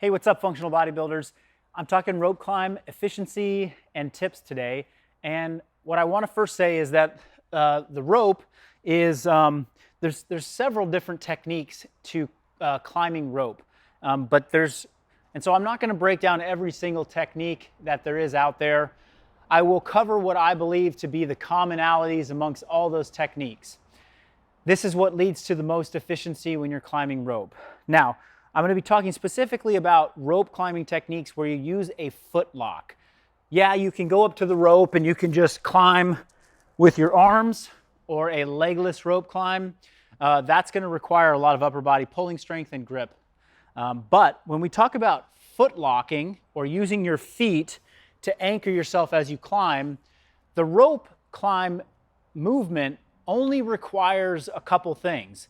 Hey, what's up, functional bodybuilders? I'm talking rope climb efficiency and tips today. And what I want to first say is that the rope is, there's several different techniques to climbing rope. And so I'm not going to break down every single technique that there is out there. I will cover what I believe to be the commonalities amongst all those techniques. This is what leads to the most efficiency when you're climbing rope. Now, I'm going to be talking specifically about rope climbing techniques where you use a foot lock. Yeah, you can go up to the rope and you can just climb with your arms, or a legless rope climb. That's going to require a lot of upper body pulling strength and grip. But when we talk about foot locking, or using your feet to anchor yourself as you climb, the rope climb movement only requires a couple things.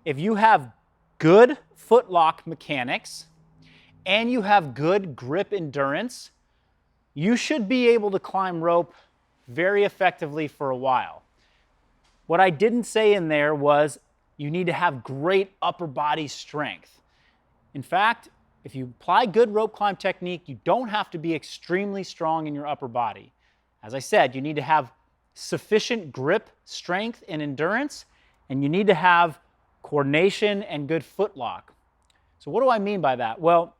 If you have good foot lock mechanics and you have good grip endurance, you should be able to climb rope very effectively for a while. What I didn't say in there was you need to have great upper body strength. In fact, if you apply good rope climb technique, you don't have to be extremely strong in your upper body. As I said, you need to have sufficient grip, strength, and endurance, and you need to have coordination and good foot lock. So what do I mean by that? Well,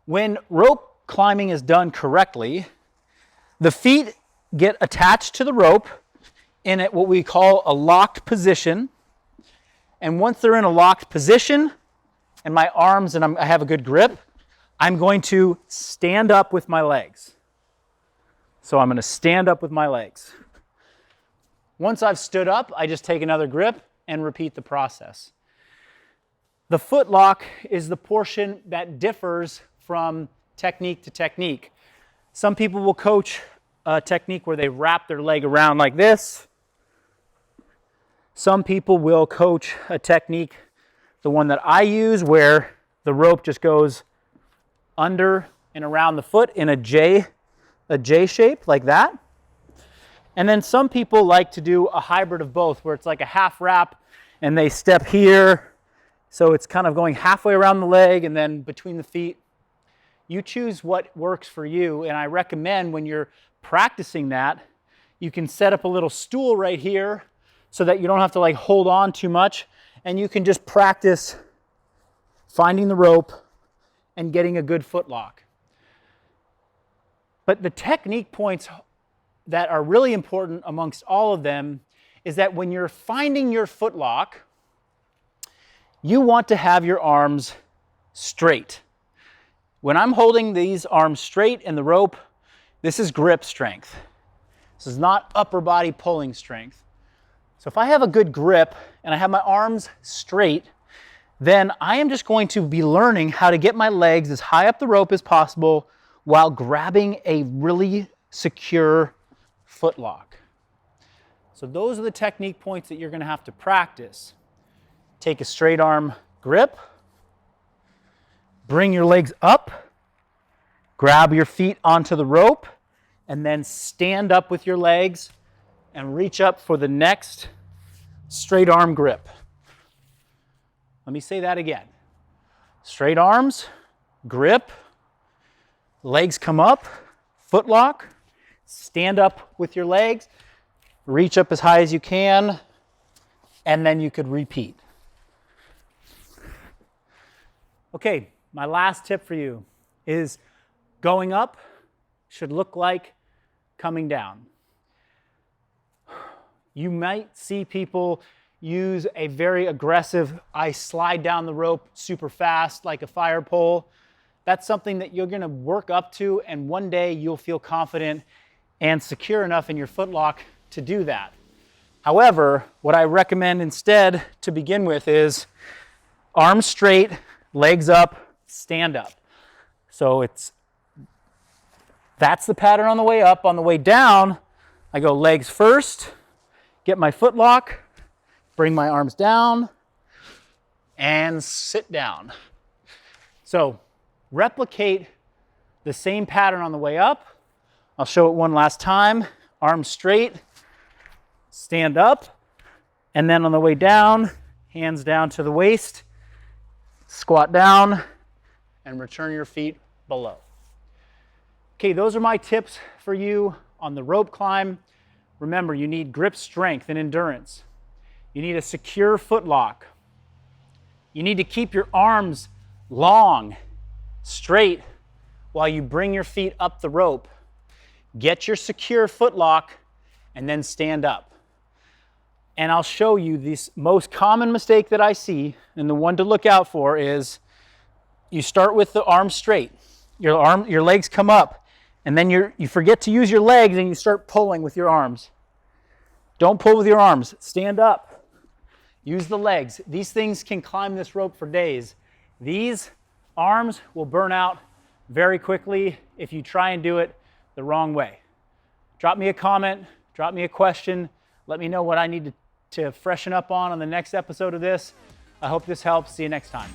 when rope climbing is done correctly, the feet get attached to the rope in what we call a locked position. And once they're in a locked position, and my arms and I have a good grip, I'm going to stand up with my legs. So I'm going to stand up with my legs. Once I've stood up, I just take another grip and repeat the process. The foot lock is the portion that differs from technique to technique. Some people will coach a technique where they wrap their leg around like this. Some people will coach a technique, the one that I use, where the rope just goes under and around the foot in a J shape like that. And then some people like to do a hybrid of both, where it's like a half wrap and they step here. So it's kind of going halfway around the leg and then between the feet. You choose what works for you. And I recommend when you're practicing that, you can set up a little stool right here so that you don't have to like hold on too much. And you can just practice finding the rope and getting a good foot lock. But the technique points that are really important amongst all of them is that when you're finding your foot lock, you want to have your arms straight. When I'm holding these arms straight in the rope, this is grip strength. This is not upper body pulling strength. So if I have a good grip and I have my arms straight, then I am just going to be learning how to get my legs as high up the rope as possible while grabbing a really secure foot lock. So those are the technique points that you're going to have to practice. Take a straight arm grip, bring your legs up, grab your feet onto the rope, and then stand up with your legs and reach up for the next straight arm grip. Let me say that again. Straight arms, grip, legs come up, foot lock, stand up with your legs, reach up as high as you can, and then you could repeat. Okay, my last tip for you is going up should look like coming down. You might see people use a very aggressive, I slide down the rope super fast like a fire pole. That's something that you're going to work up to, and one day you'll feel confident and secure enough in your foot lock to do that. However, what I recommend instead to begin with is arms straight, legs up, stand up. So that's the pattern on the way up. On the way down, I go legs first, get my foot lock, bring my arms down, and sit down. So replicate the same pattern on the way up. I'll show it one last time. Arms straight, stand up, and then on the way down, hands down to the waist, squat down, and return your feet below. Okay, those are my tips for you on the rope climb. Remember, you need grip strength and endurance. You need a secure foot lock. You need to keep your arms long, straight, while you bring your feet up the rope. Get your secure foot lock and then stand up. And I'll show you this most common mistake that I see, and the one to look out for is you start with the arms straight. Your legs come up, and then you forget to use your legs and you start pulling with your arms. Don't pull with your arms. Stand up. Use the legs. These things can climb this rope for days. These arms will burn out very quickly if you try and do it the wrong way. Drop me a comment, drop me a question, let me know what I need to freshen up on the next episode of this. I hope this helps. See you next time.